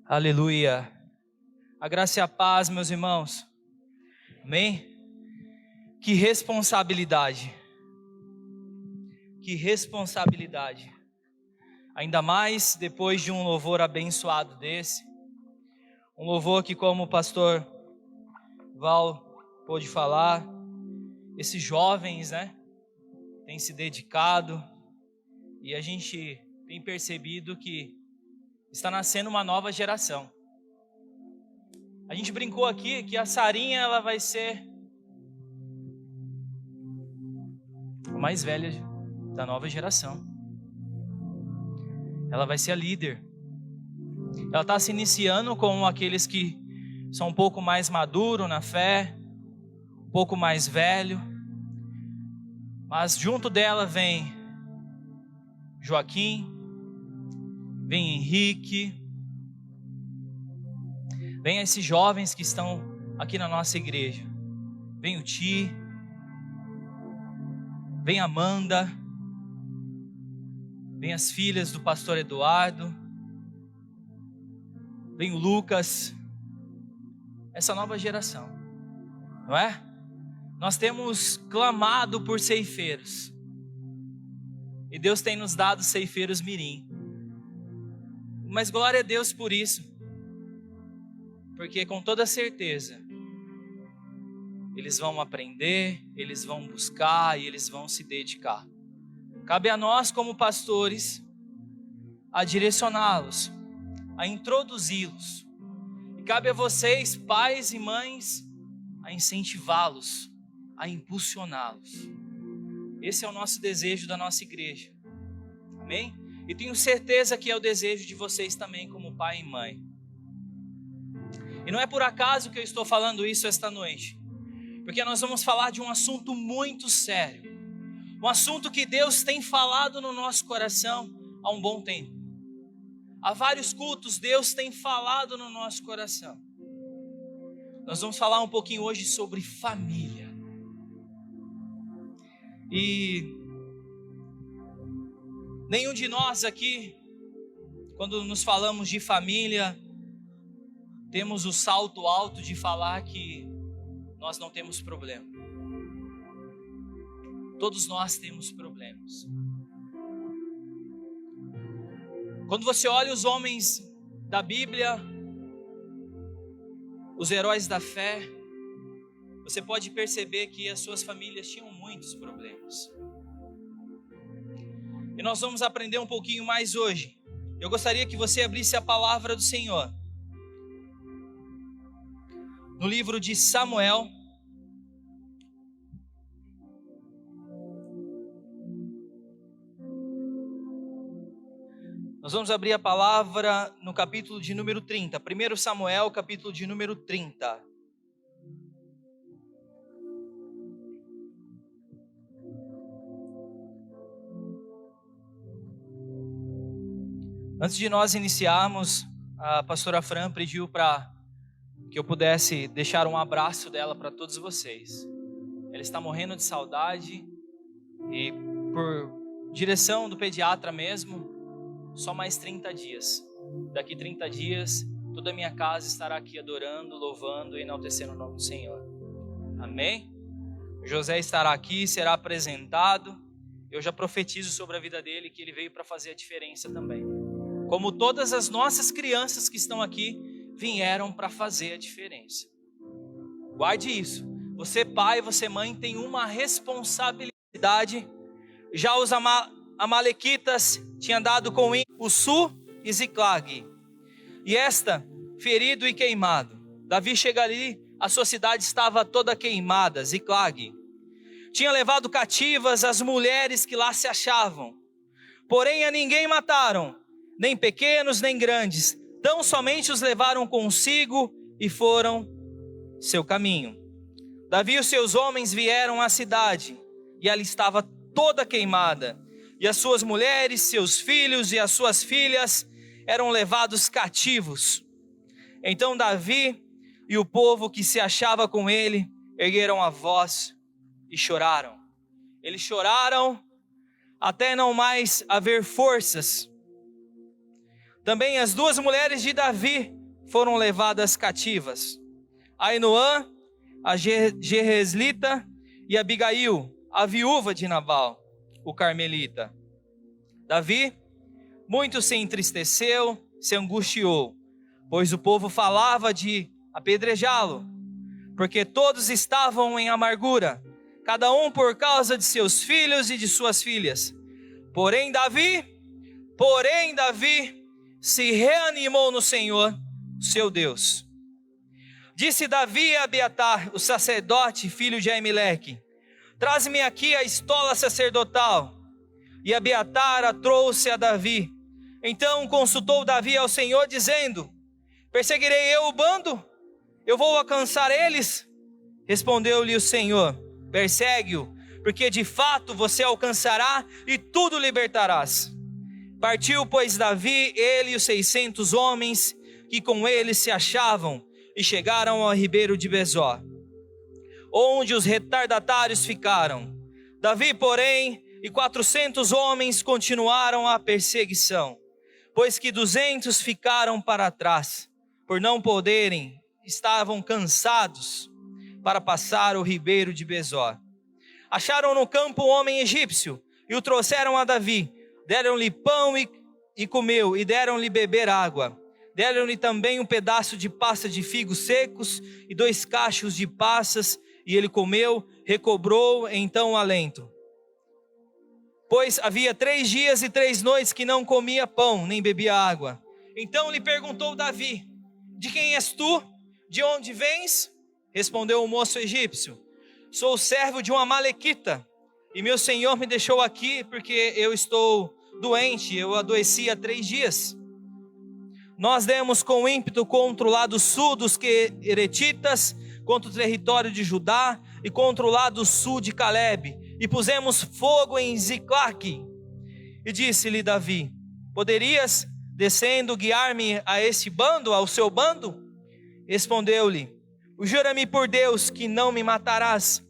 Aleluia. A graça e a paz, meus irmãos. Amém? Que responsabilidade. Que responsabilidade. Ainda mais depois de um louvor abençoado desse. Um louvor que, como o pastor Val pôde falar, esses jovens, têm se dedicado. E a gente tem percebido que está nascendo uma nova geração. A gente brincou aqui que a Sarinha ela vai ser a mais velha da nova geração. Ela vai ser a líder. Ela está se iniciando com aqueles que são um pouco mais maduros na fé, um pouco mais velho. Mas junto dela vem Joaquim, vem Henrique, vem esses jovens que estão aqui na nossa igreja. Vem o Ti, vem Amanda, vem as filhas do pastor Eduardo, vem o Lucas, essa nova geração, não é? Nós temos clamado por ceifeiros, e Deus tem nos dado ceifeiros mirim, mas glória a Deus por isso, porque com toda certeza, eles vão aprender, eles vão buscar e eles vão se dedicar. Cabe a nós como pastores, a direcioná-los, a introduzi-los. E cabe a vocês, pais e mães, a incentivá-los, a impulsioná-los. Esse é o nosso desejo da nossa igreja. Amém? E tenho certeza que é o desejo de vocês também como pai e mãe. E não é por acaso que eu estou falando isso esta noite. Porque nós vamos falar de um assunto muito sério. Um assunto que Deus tem falado no nosso coração há um bom tempo. Há vários cultos Deus tem falado no nosso coração. Nós vamos falar um pouquinho hoje sobre família. E nenhum de nós aqui, quando nos falamos de família, temos o salto alto de falar que nós não temos problema. Todos nós temos problemas. Quando você olha os homens da Bíblia, os heróis da fé, você pode perceber que as suas famílias tinham muitos problemas. E nós vamos aprender um pouquinho mais hoje. Eu gostaria que você abrisse a palavra do Senhor no livro de Samuel, nós vamos abrir a palavra no capítulo de número 30, 1 Samuel, capítulo de número 30. Antes de nós iniciarmos, a pastora Fran pediu para que eu pudesse deixar um abraço dela para todos vocês. Ela está morrendo de saudade e por direção do pediatra mesmo, só mais 30 dias. Daqui 30 dias, toda a minha casa estará aqui adorando, louvando e enaltecendo o nome do Senhor. Amém? José estará aqui, será apresentado. Eu já profetizo sobre a vida dele que ele veio para fazer a diferença também. Como todas as nossas crianças que estão aqui, vieram para fazer a diferença. Guarde isso. Você pai, você mãe tem uma responsabilidade. Já os amalequitas tinham dado com o Su e Ziclag. E esta, ferido e queimado. Davi chega ali, a sua cidade estava toda queimada, Ziclag. Tinha levado cativas as mulheres que lá se achavam. Porém a ninguém mataram, nem pequenos nem grandes. Tão somente os levaram consigo e foram seu caminho. Davi e os seus homens vieram à cidade, e ela estava toda queimada, e as suas mulheres, seus filhos e as suas filhas eram levados cativos. Então Davi e o povo que se achava com ele ergueram a voz e choraram. Eles choraram até não mais haver forças. Também as 2 mulheres de Davi foram levadas cativas: Ainoã, a Jezreelita, e Abigail, a viúva de Nabal, o carmelita. Davi muito se entristeceu, se angustiou, pois o povo falava de apedrejá-lo, porque todos estavam em amargura, cada um por causa de seus filhos e de suas filhas. Porém Davi se reanimou no Senhor, seu Deus. Disse Davi a Abiatar, o sacerdote, filho de Aimeleque: traze-me aqui a estola sacerdotal. E Abiatar a trouxe a Davi. Então consultou Davi ao Senhor, dizendo: perseguirei eu o bando? Eu vou alcançar eles? Respondeu-lhe o Senhor: persegue-o, porque de fato você alcançará e tudo libertarás. Partiu, pois, Davi, ele e os 600 homens que com ele se achavam, e chegaram ao ribeiro de Besor, onde os retardatários ficaram. Davi, porém, e 400 homens continuaram a perseguição, pois que 200 ficaram para trás, por não poderem, estavam cansados para passar o ribeiro de Besor. Acharam no campo um homem egípcio, e o trouxeram a Davi. Deram-lhe pão e comeu, e deram-lhe beber água. Deram-lhe também um pedaço de pasta de figos secos, e 2 cachos de passas, e ele comeu, recobrou então o alento. Pois havia 3 dias e 3 noites que não comia pão, nem bebia água. Então lhe perguntou Davi: de quem és tu? De onde vens? Respondeu o moço egípcio: sou servo de uma amalequita, e meu senhor me deixou aqui porque eu estou doente, eu adoeci há 3 dias. Nós demos com ímpeto contra o lado sul dos Queretitas, contra o território de Judá e contra o lado sul de Calebe, e pusemos fogo em Ziclague. E disse-lhe Davi: poderias, descendo, guiar-me a esse bando, ao seu bando? Respondeu-lhe: jura-me por Deus que não me matarás,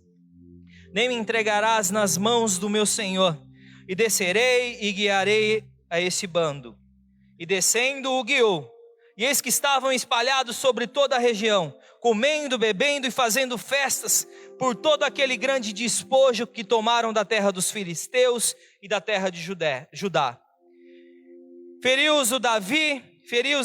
nem me entregarás nas mãos do meu senhor, e descerei e guiarei a esse bando. E descendo o guiou, e eis que estavam espalhados sobre toda a região, comendo, bebendo e fazendo festas por todo aquele grande despojo que tomaram da terra dos filisteus e da terra de Judá. Feriu-os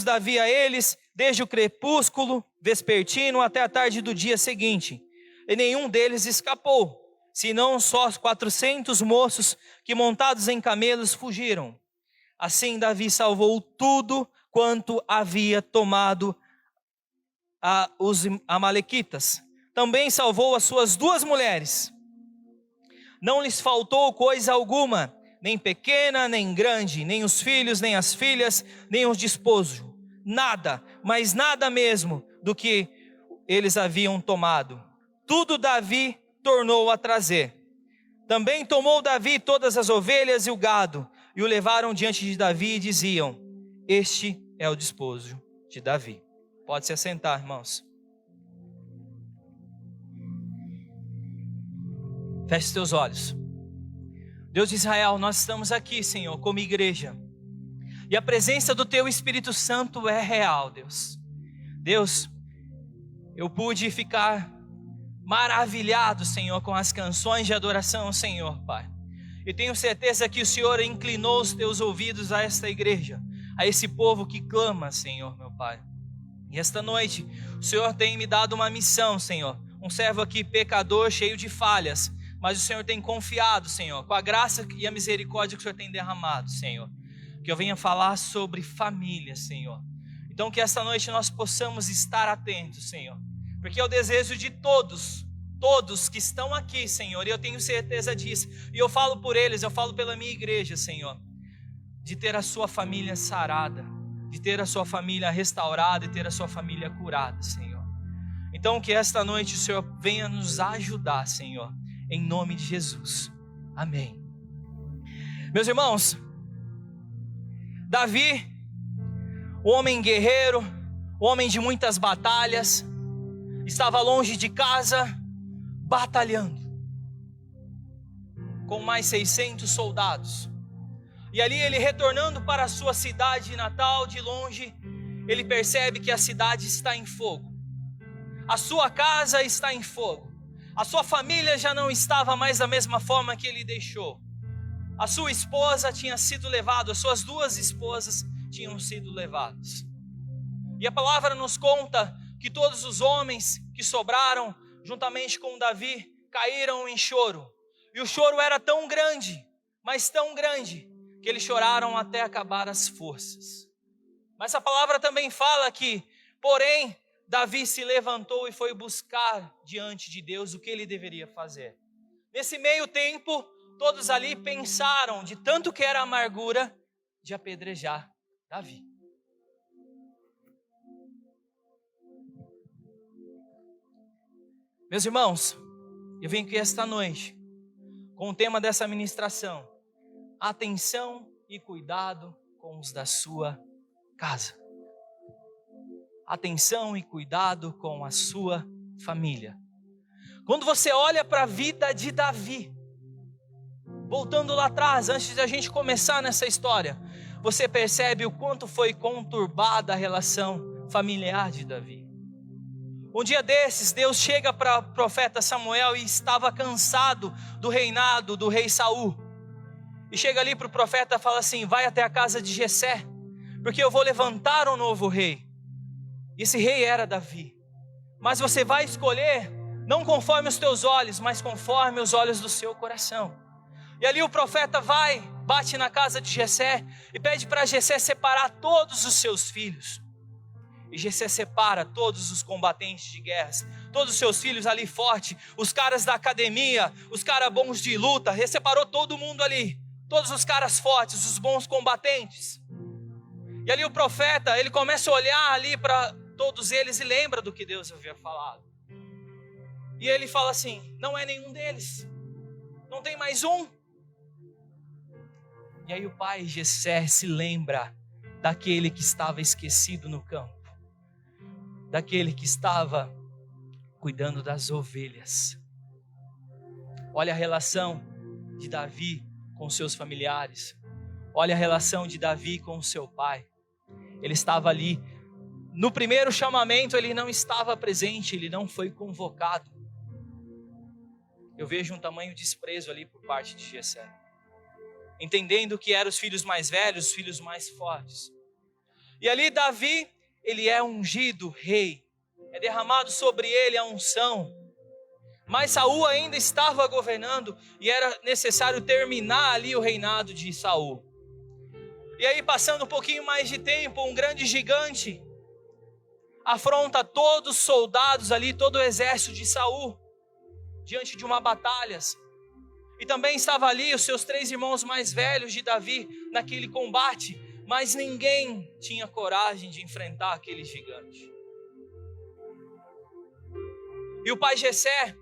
Davi a eles, desde o crepúsculo vespertino até a tarde do dia seguinte, e nenhum deles escapou, senão só os 400 moços que montados em camelos fugiram. Assim Davi salvou tudo quanto havia tomado os amalequitas. Também salvou as suas 2 mulheres. Não lhes faltou coisa alguma, nem pequena, nem grande, nem os filhos, nem as filhas, nem os despojos. Nada, mas nada mesmo do que eles haviam tomado. Tudo Davi tornou a trazer. Também tomou Davi todas as ovelhas e o gado, e o levaram diante de Davi e diziam: este é o despojo de Davi. Pode se assentar, irmãos. Feche os teus olhos. Deus de Israel, nós estamos aqui, Senhor, como igreja, e a presença do Teu Espírito Santo é real, Deus. Deus, eu pude ficar maravilhado, Senhor, com as canções de adoração, Senhor, Pai. E tenho certeza que o Senhor inclinou os Teus ouvidos a esta igreja, a esse povo que clama, Senhor, meu Pai. E esta noite, o Senhor tem me dado uma missão, Senhor. Um servo aqui pecador, cheio de falhas, mas o Senhor tem confiado, Senhor, com a graça e a misericórdia que o Senhor tem derramado, Senhor, que eu venha falar sobre família, Senhor. Então que esta noite nós possamos estar atentos, Senhor, porque é o desejo de todos que estão aqui, Senhor, e eu tenho certeza disso, e eu falo por eles, eu falo pela minha igreja, Senhor, de ter a sua família sarada, de ter a sua família restaurada e ter a sua família curada, Senhor. Então que esta noite o Senhor venha nos ajudar, Senhor, em nome de Jesus, amém. Meus irmãos, Davi, o homem guerreiro, o homem de muitas batalhas, estava longe de casa, batalhando, com mais 600 soldados. E ali ele retornando para a sua cidade natal, de longe, ele percebe que a cidade está em fogo. A sua casa está em fogo. A sua família já não estava mais da mesma forma que ele deixou. A sua esposa tinha sido levada, as suas 2 esposas tinham sido levadas. E a palavra nos conta que todos os homens que sobraram, juntamente com Davi, caíram em choro. E o choro era tão grande, mas tão grande, que eles choraram até acabar as forças. Mas a palavra também fala que, porém, Davi se levantou e foi buscar diante de Deus o que ele deveria fazer. Nesse meio tempo, todos ali pensaram, de tanto que era amargura, de apedrejar Davi. Meus irmãos, eu vim aqui esta noite com o tema dessa ministração: atenção e cuidado com os da sua casa. Atenção e cuidado com a sua família. Quando você olha para a vida de Davi, voltando lá atrás, antes de a gente começar nessa história, você percebe o quanto foi conturbada a relação familiar de Davi. Um dia desses, Deus chega para o profeta Samuel e estava cansado do reinado do rei Saul. E chega ali para o profeta e fala assim: vai até a casa de Jessé, porque eu vou levantar um novo rei. Esse rei era Davi. Mas você vai escolher, não conforme os teus olhos, mas conforme os olhos do seu coração. E ali o profeta vai, bate na casa de Jessé e pede para Jessé separar todos os seus filhos. E Jessé separa todos os combatentes de guerras, todos os seus filhos ali fortes, os caras da academia, os caras bons de luta, separou todo mundo ali, todos os caras fortes, os bons combatentes. E ali o profeta, ele começa a olhar ali para todos eles e lembra do que Deus havia falado. E ele fala assim: não é nenhum deles, não tem mais um. E aí o pai Jessé se lembra daquele que estava esquecido no campo, daquele que estava cuidando das ovelhas. Olha a relação de Davi com seus familiares. Olha a relação de Davi com o seu pai. Ele estava ali. No primeiro chamamento ele não estava presente, ele não foi convocado. Eu vejo um tamanho desprezo ali por parte de Jessé. Entendendo que eram os filhos mais velhos, os filhos mais fortes. E ali Davi, ele é ungido rei. É derramado sobre ele a unção. Mas Saul ainda estava governando e era necessário terminar ali o reinado de Saul. E aí, passando um pouquinho mais de tempo, um grande gigante afronta todos os soldados ali, todo o exército de Saul, diante de uma batalha. E também estava ali os seus 3 irmãos mais velhos de Davi naquele combate, mas ninguém tinha coragem de enfrentar aquele gigante. E o pai Jessé,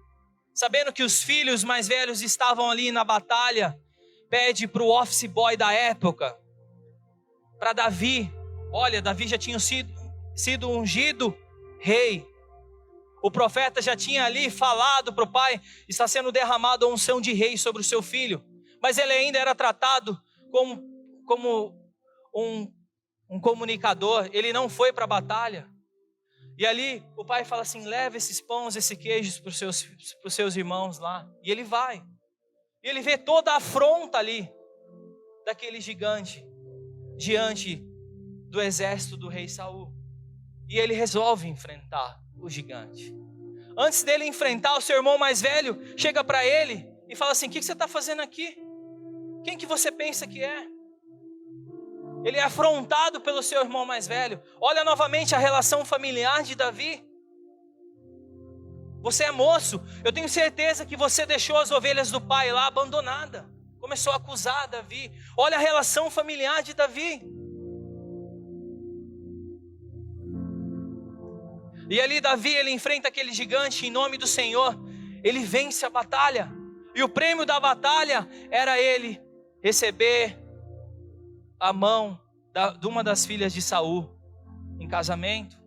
sabendo que os filhos mais velhos estavam ali na batalha, pede para o office boy da época, para Davi. Olha, Davi já tinha sido ungido rei. O profeta já tinha ali falado para o pai: está sendo derramada a unção de rei sobre o seu filho. Mas ele ainda era tratado como um comunicador. Ele não foi para a batalha. E ali o pai fala assim: leva esses pães, esses queijos para os seus irmãos lá. E ele vai. E ele vê toda a afronta ali daquele gigante diante do exército do rei Saul. E ele resolve enfrentar o gigante. Antes dele enfrentar, o seu irmão mais velho chega para ele e fala assim: o que você está fazendo aqui? Quem que você pensa que é? Ele é afrontado pelo seu irmão mais velho. Olha novamente a relação familiar de Davi. Você é moço, eu tenho certeza que você deixou as ovelhas do pai lá abandonada. Começou a acusar Davi. Olha a relação familiar de Davi. E ali Davi, ele enfrenta aquele gigante em nome do Senhor. Ele vence a batalha. E o prêmio da batalha era ele receber a mão de uma das filhas de Saul em casamento.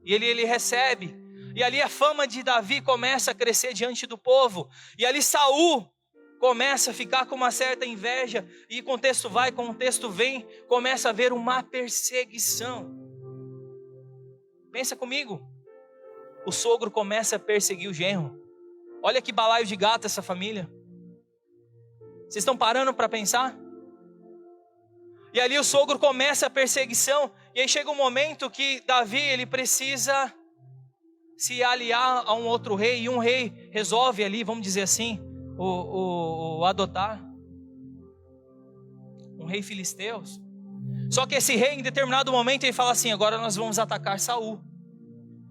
E ele recebe. E ali a fama de Davi começa a crescer diante do povo. E ali Saul começa a ficar com uma certa inveja, e contexto vai, contexto vem, começa a haver uma perseguição. Pensa comigo, o sogro começa a perseguir o genro. Olha que balaio de gato essa família. Vocês estão parando para pensar? E ali o sogro começa a perseguição, e aí chega um momento que Davi, ele precisa se aliar a um outro rei, e um rei resolve ali, vamos dizer assim, o adotar um rei filisteu. Só que esse rei, em determinado momento, ele fala assim: agora nós vamos atacar Saul,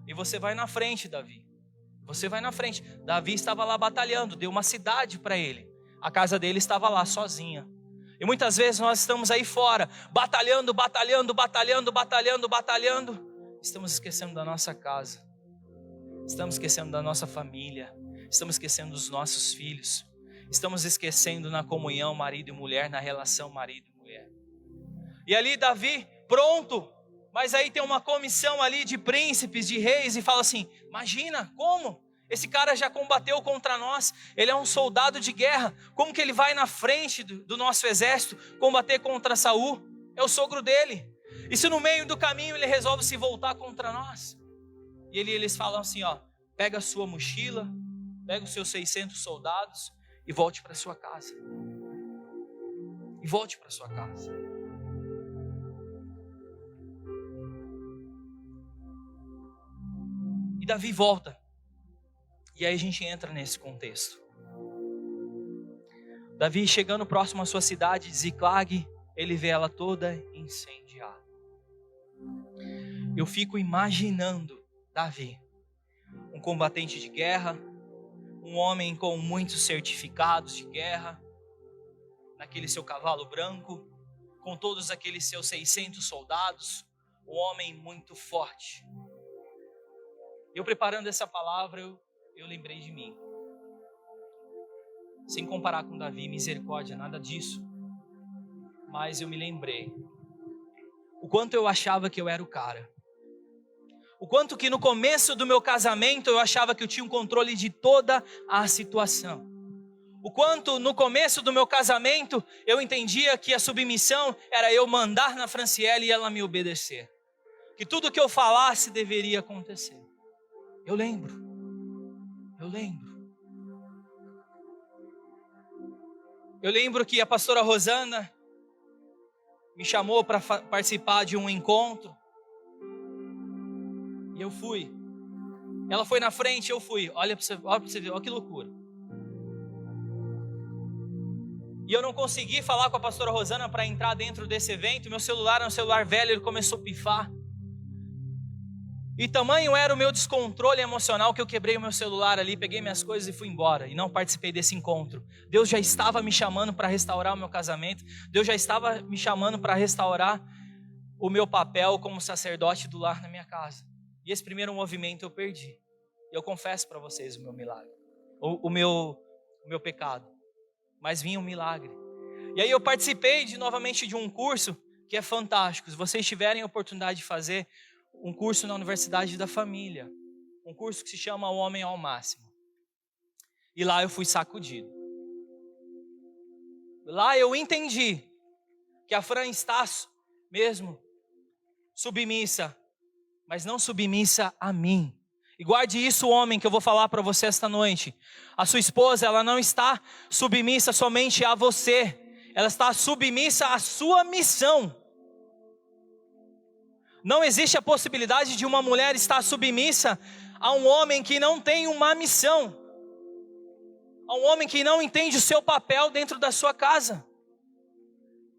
e você vai na frente, Davi, você vai na frente. Davi estava lá batalhando, deu uma cidade para ele, a casa dele estava lá sozinha. E muitas vezes nós estamos aí fora, batalhando, estamos esquecendo da nossa casa, estamos esquecendo da nossa família, estamos esquecendo dos nossos filhos, estamos esquecendo na comunhão marido e mulher, na relação marido e mulher. E ali Davi, pronto, mas aí tem uma comissão ali de príncipes, de reis, e fala assim: imagina, como? Esse cara já combateu contra nós, ele é um soldado de guerra, como que ele vai na frente do nosso exército combater contra Saul? É o sogro dele. E se no meio do caminho ele resolve se voltar contra nós? E eles falam assim, ó: pega a sua mochila, pega os seus 600 soldados e volte para sua casa. E volte para sua casa. E Davi volta. E aí a gente entra nesse contexto. Davi, chegando próximo à sua cidade de Ziclag, ele vê ela toda incendiada. Eu fico imaginando Davi, um combatente de guerra, um homem com muitos certificados de guerra, naquele seu cavalo branco, com todos aqueles seus 600 soldados, um homem muito forte. Eu preparando essa palavra, eu lembrei de mim. Sem comparar com Davi, misericórdia, nada disso. Mas eu me lembrei o quanto eu achava que eu era o cara. O quanto que no começo do meu casamento eu achava que eu tinha um controle de toda a situação. O quanto no começo do meu casamento eu entendia que a submissão era eu mandar na Franciele e ela me obedecer. Que tudo que eu falasse deveria acontecer. Eu lembro. Eu lembro que a pastora Rosana me chamou para participar de um encontro. E eu fui. Ela foi na frente, eu fui. Olha para você ver, olha que loucura. E eu não consegui falar com a pastora Rosana para entrar dentro desse evento. Meu celular era um celular velho, ele começou a pifar. E tamanho era o meu descontrole emocional que eu quebrei o meu celular ali, peguei minhas coisas e fui embora. E não participei desse encontro. Deus já estava me chamando para restaurar o meu casamento. Deus já estava me chamando para restaurar o meu papel como sacerdote do lar na minha casa. E esse primeiro movimento eu perdi. E eu confesso para vocês o meu milagre. O meu pecado. Mas vinha um milagre. E aí eu participei novamente de um curso que é fantástico. Se vocês tiverem a oportunidade de fazer um curso na Universidade da Família, um curso que se chama O Homem ao Máximo. E lá eu fui sacudido. Lá eu entendi que a Fran está mesmo submissa, mas não submissa a mim. E guarde isso, homem, que eu vou falar para você esta noite. A sua esposa, ela não está submissa somente a você, ela está submissa à sua missão. Não existe a possibilidade de uma mulher estar submissa a um homem que não tem uma missão, a um homem que não entende o seu papel dentro da sua casa.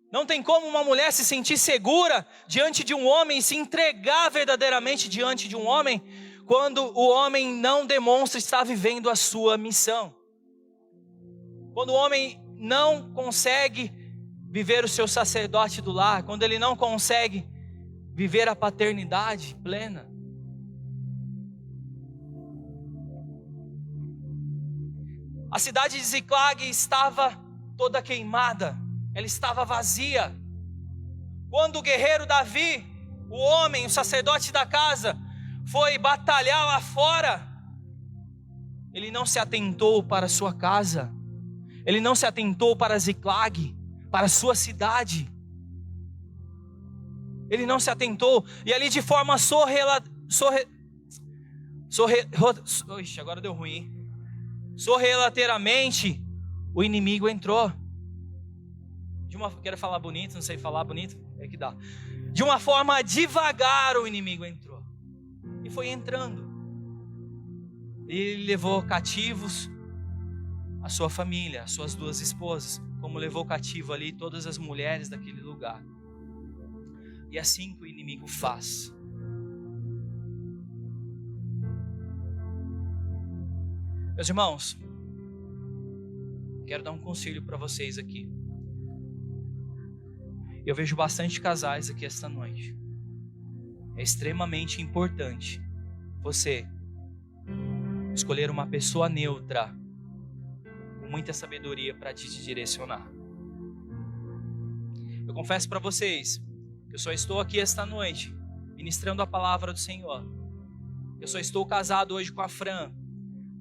Não tem como uma mulher se sentir segura diante de um homem e se entregar verdadeiramente diante de um homem quando o homem não demonstra estar vivendo a sua missão. Quando o homem não consegue viver o seu sacerdote do lar, quando ele não consegue viver a paternidade plena. A cidade de Ziclag estava toda queimada, ela estava vazia. Quando o guerreiro Davi, o homem, o sacerdote da casa, foi batalhar lá fora, ele não se atentou para a sua casa, Ele não se atentou para Ziclag, para a sua cidade. Ele não se atentou. E ali de forma agora deu ruim, hein? Sorrateiramente, o inimigo entrou. Quero falar bonito, não sei falar bonito, é que dá. De uma forma devagar o inimigo entrou. E foi entrando. E ele levou cativos a sua família, as suas 2 esposas, como levou cativo ali todas as mulheres daquele lugar. E é assim que o inimigo faz. Meus irmãos, quero dar um conselho para vocês aqui. Eu vejo bastante casais aqui esta noite. É extremamente importante você escolher uma pessoa neutra, com muita sabedoria para te direcionar. Eu confesso para vocês, eu só estou aqui esta noite, ministrando a palavra do Senhor. Eu só estou casado hoje com a Fran,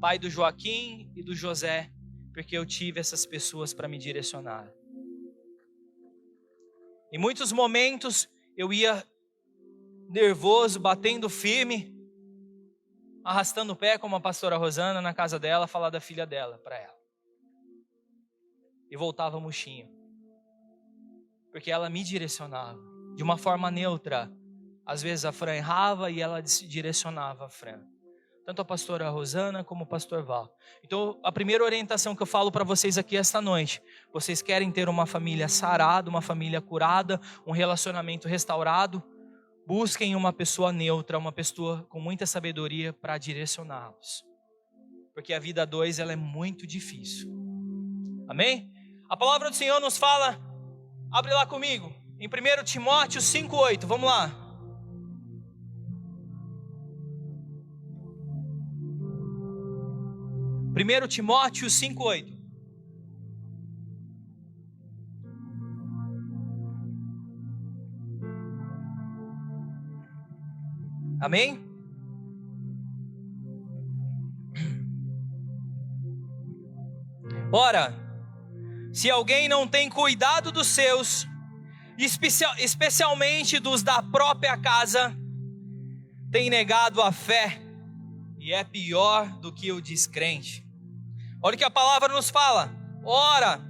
pai do Joaquim e do José, porque eu tive essas pessoas para me direcionar. Em muitos momentos eu ia nervoso, batendo firme, arrastando o pé como a pastora Rosana na casa dela, falar da filha dela para ela. E voltava murchinho. Porque ela me direcionava de uma forma neutra. Às vezes a Fran errava e ela direcionava a Fran. Tanto a pastora Rosana como o pastor Val. Então a primeira orientação que eu falo para vocês aqui esta noite. Vocês querem ter uma família sarada, uma família curada, um relacionamento restaurado? Busquem uma pessoa neutra, uma pessoa com muita sabedoria para direcioná-los. Porque a vida a 2 ela é muito difícil. Amém? A palavra do Senhor nos fala, abre lá comigo, em 1 Timóteo 5,8, vamos lá. Primeiro Timóteo 5,8. Amém? Ora, se alguém não tem cuidado dos seus, especialmente dos da própria casa, tem negado a fé e é pior do que o descrente. Olha o que a palavra nos fala. Ora,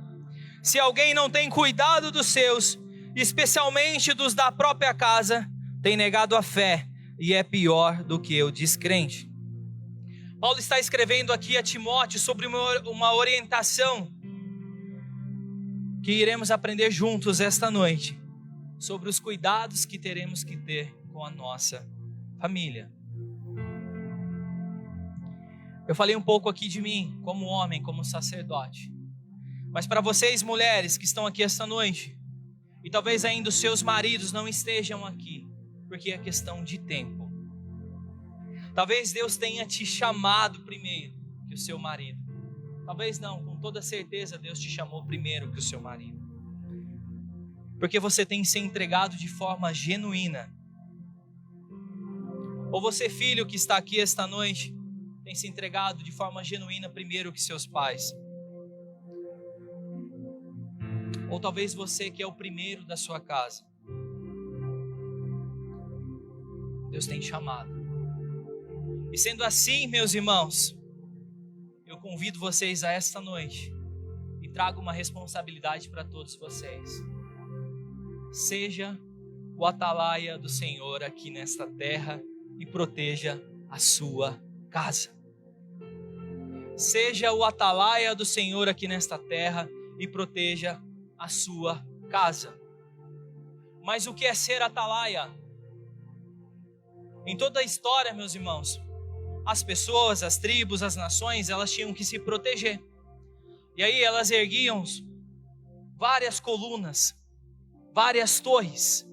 se alguém não tem cuidado dos seus, especialmente dos da própria casa, tem negado a fé e é pior do que o descrente. Paulo está escrevendo aqui a Timóteo sobre uma orientação que iremos aprender juntos esta noite, sobre os cuidados que teremos que ter com a nossa família. Eu falei um pouco aqui de mim, como homem, como sacerdote. Mas para vocês mulheres que estão aqui esta noite, e talvez ainda os seus maridos não estejam aqui, porque é questão de tempo. Talvez Deus tenha te chamado primeiro que o seu marido. Talvez não, com toda certeza Deus te chamou primeiro que o seu marido. Porque você tem se entregado de forma genuína. Ou você, filho que está aqui esta noite, tem se entregado de forma genuína primeiro que seus pais. Ou talvez você que é o primeiro da sua casa. Deus tem chamado. E sendo assim, meus irmãos, eu convido vocês a esta noite e trago uma responsabilidade para todos vocês. Seja o atalaia do Senhor aqui nesta terra e proteja a sua casa. Seja o atalaia do Senhor aqui nesta terra e proteja a sua casa. Mas o que é ser atalaia? Em toda a história, meus irmãos, as pessoas, as tribos, as nações, elas tinham que se proteger. E aí elas erguiam várias colunas, várias torres.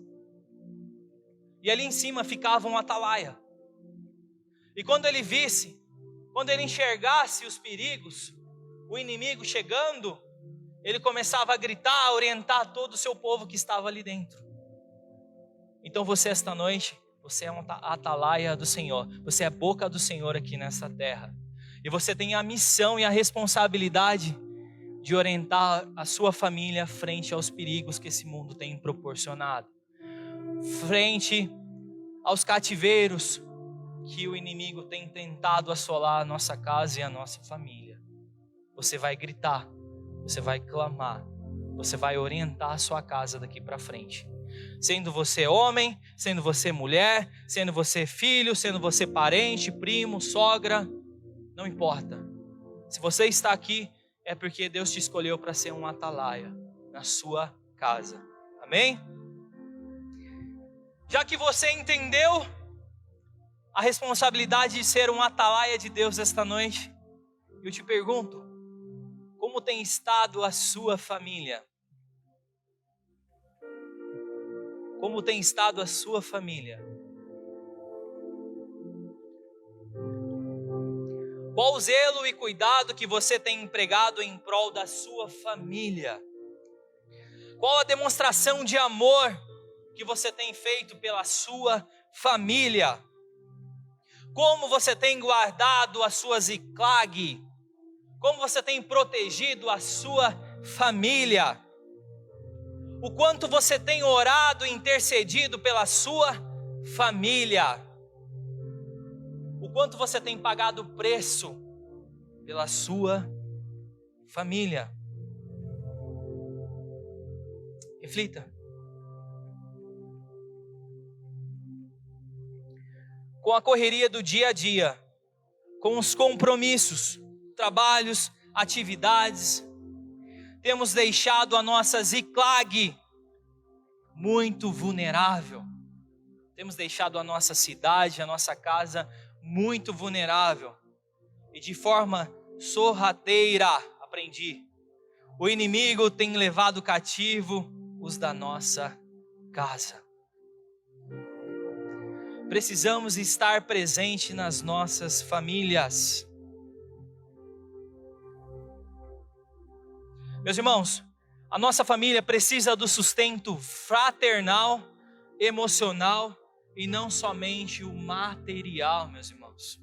E ali em cima ficava um atalaia. E quando ele enxergasse os perigos, o inimigo chegando, ele começava a gritar, a orientar todo o seu povo que estava ali dentro. Então você esta noite, você é um atalaia do Senhor. Você é a boca do Senhor aqui nessa terra. E você tem a missão e a responsabilidade de orientar a sua família frente aos perigos que esse mundo tem proporcionado, frente aos cativeiros que o inimigo tem tentado assolar a nossa casa e a nossa família. Você vai gritar, você vai clamar, você vai orientar a sua casa daqui para frente. Sendo você homem, sendo você mulher, sendo você filho, sendo você parente, primo, sogra, não importa. Se você está aqui, é porque Deus te escolheu para ser um atalaia na sua casa. Amém? Já que você entendeu a responsabilidade de ser um atalaia de Deus esta noite, eu te pergunto, como tem estado a sua família? Como tem estado a sua família? Qual o zelo e cuidado que você tem empregado em prol da sua família? Qual a demonstração de amor que você tem feito pela sua família? Como você tem guardado a sua Ziklag? Como você tem protegido a sua família? O quanto você tem orado e intercedido pela sua família? O quanto você tem pagado o preço pela sua família? Reflita. Com a correria do dia a dia, com os compromissos, trabalhos, atividades, temos deixado a nossa Ziklag muito vulnerável. Temos deixado a nossa cidade, a nossa casa muito vulnerável. E de forma sorrateira, aprendi, o inimigo tem levado cativo os da nossa casa. Precisamos estar presente nas nossas famílias. Meus irmãos, a nossa família precisa do sustento fraternal, emocional e não somente o material, meus irmãos.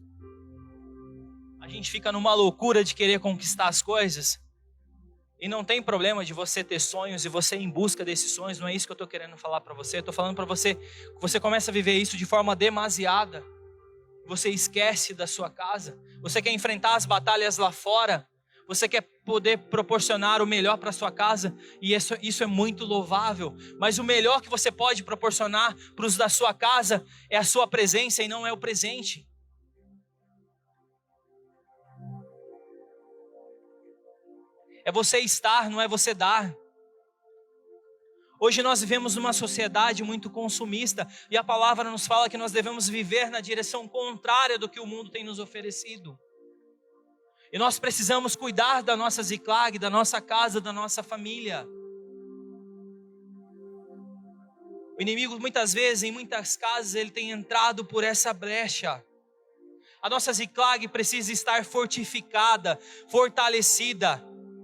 A gente fica numa loucura de querer conquistar as coisas e não tem problema de você ter sonhos e você ir em busca desses sonhos, não é isso que eu estou querendo falar para você. Eu estou falando para você que você começa a viver isso de forma demasiada. Você esquece da sua casa, você quer enfrentar as batalhas lá fora, você quer poder proporcionar o melhor para sua casa, e isso é muito louvável, mas o melhor que você pode proporcionar para os da sua casa é a sua presença e não é o presente. É você estar, não é você dar. Hoje nós vivemos numa sociedade muito consumista, e a palavra nos fala que nós devemos viver na direção contrária do que o mundo tem nos oferecido. E nós precisamos cuidar da nossa Ziklag, da nossa casa, da nossa família. O inimigo muitas vezes, em muitas casas, ele tem entrado por essa brecha. A nossa Ziklag precisa estar fortificada, fortalecida.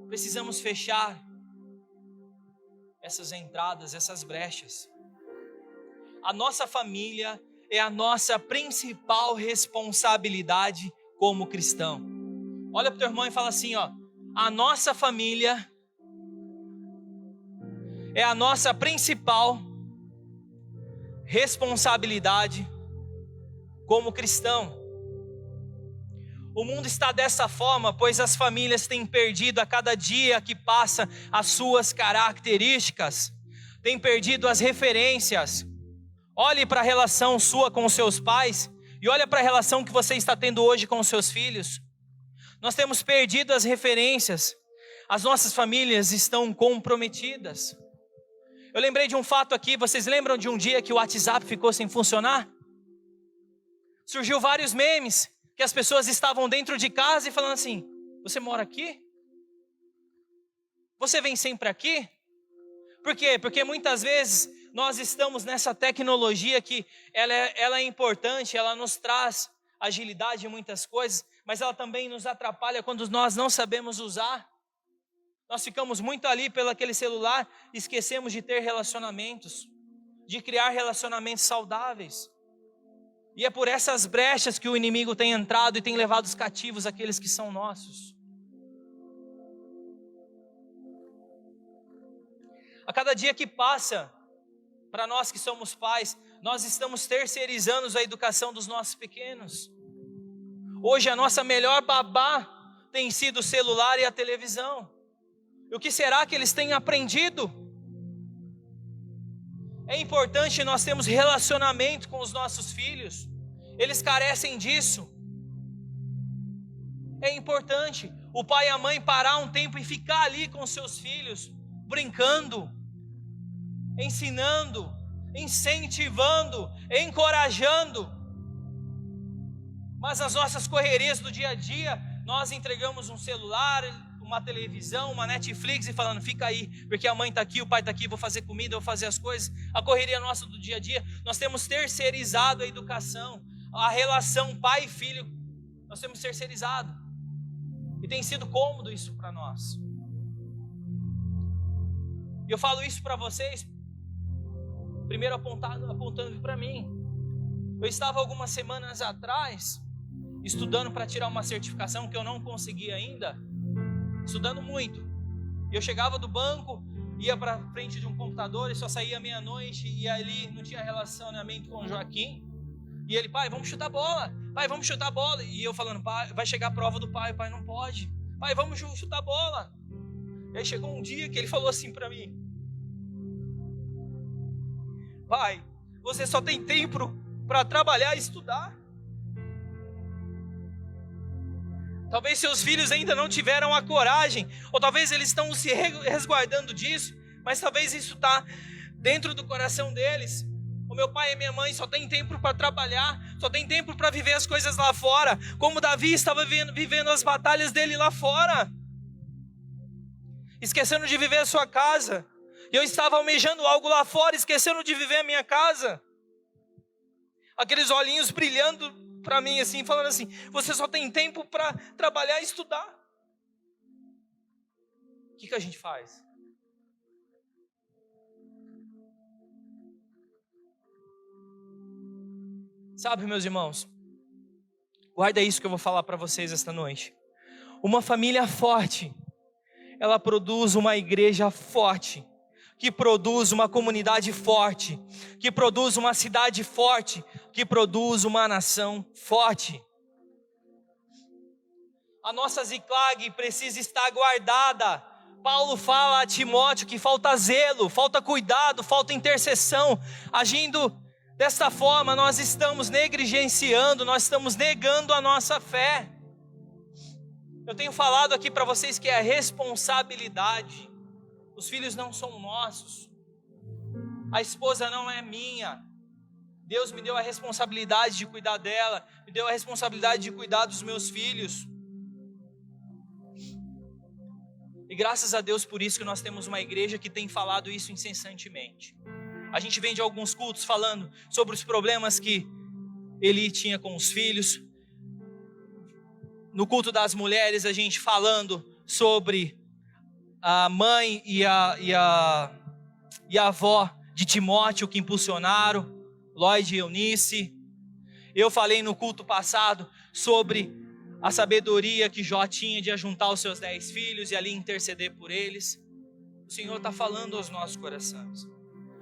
Precisamos fechar essas entradas, essas brechas. A nossa família é a nossa principal responsabilidade como cristão. Olha para o teu irmão e fala assim, ó, a nossa família é a nossa principal responsabilidade como cristão. O mundo está dessa forma, pois as famílias têm perdido a cada dia que passa as suas características, têm perdido as referências. Olhe para a relação sua com os seus pais e olhe para a relação que você está tendo hoje com os seus filhos. Nós temos perdido as referências, as nossas famílias estão comprometidas. Eu lembrei de um fato aqui, vocês lembram de um dia que o WhatsApp ficou sem funcionar? Surgiu vários memes, que as pessoas estavam dentro de casa e falando assim, você mora aqui? Você vem sempre aqui? Por quê? Porque muitas vezes nós estamos nessa tecnologia que ela é importante, ela nos traz agilidade em muitas coisas, mas ela também nos atrapalha quando nós não sabemos usar. Nós ficamos muito ali pelo aquele celular, esquecemos de ter relacionamentos, de criar relacionamentos saudáveis. E é por essas brechas que o inimigo tem entrado e tem levado os cativos aqueles que são nossos. A cada dia que passa, para nós que somos pais, nós estamos terceirizando a educação dos nossos pequenos. Hoje a nossa melhor babá tem sido o celular e a televisão. E o que será que eles têm aprendido? É importante nós termos relacionamento com os nossos filhos. Eles carecem disso. É importante o pai e a mãe parar um tempo e ficar ali com seus filhos, brincando, ensinando, incentivando, encorajando. Mas as nossas correrias do dia a dia, nós entregamos um celular, uma televisão, uma Netflix e falando, fica aí, porque a mãe está aqui, o pai está aqui, vou fazer comida, vou fazer as coisas. A correria nossa do dia a dia, nós temos terceirizado a educação, a relação pai e filho, nós temos terceirizado. E tem sido cômodo isso para nós. E eu falo isso para vocês, primeiro apontando para mim. Eu estava algumas semanas atrás, estudando para tirar uma certificação que eu não consegui ainda, estudando muito. Eu chegava do banco, ia para frente de um computador e só saía meia-noite, e ali não tinha relacionamento com o Joaquim. E ele, pai, vamos chutar bola. Pai, vamos chutar bola. E eu falando, pai, vai chegar a prova do pai. O pai, não pode. Pai, vamos chutar bola. E aí chegou um dia que ele falou assim para mim, pai, você só tem tempo para trabalhar e estudar. Talvez seus filhos ainda não tiveram a coragem, ou talvez eles estão se resguardando disso, mas talvez isso está dentro do coração deles. O meu pai e minha mãe só tem tempo para trabalhar, só tem tempo para viver as coisas lá fora, como Davi estava vivendo as batalhas dele lá fora, esquecendo de viver a sua casa. E eu estava almejando algo lá fora, esquecendo de viver a minha casa. Aqueles olhinhos brilhando para mim assim, falando assim, você só tem tempo para trabalhar e estudar. O que a gente faz? Sabe, meus irmãos, guarda isso que eu vou falar para vocês esta noite. Uma família forte, ela produz uma igreja forte, que produz uma comunidade forte, que produz uma cidade forte, que produz uma nação forte. A nossa Ziclag precisa estar guardada. Paulo fala a Timóteo que falta zelo, falta cuidado, falta intercessão. Agindo desta forma, nós estamos negligenciando, nós estamos negando a nossa fé. Eu tenho falado aqui para vocês que é a responsabilidade. Os filhos não são nossos. A esposa não é minha. Deus me deu a responsabilidade de cuidar dela, me deu a responsabilidade de cuidar dos meus filhos. E graças a Deus por isso que nós temos uma igreja que tem falado isso incessantemente. A gente vem de alguns cultos falando sobre os problemas que Eli tinha com os filhos. No culto das mulheres, a gente falando sobre a mãe e a avó de Timóteo que impulsionaram, Lloyd e Eunice. Eu falei no culto passado sobre a sabedoria que Jó tinha de ajuntar os seus 10 filhos e ali interceder por eles. O Senhor está falando aos nossos corações.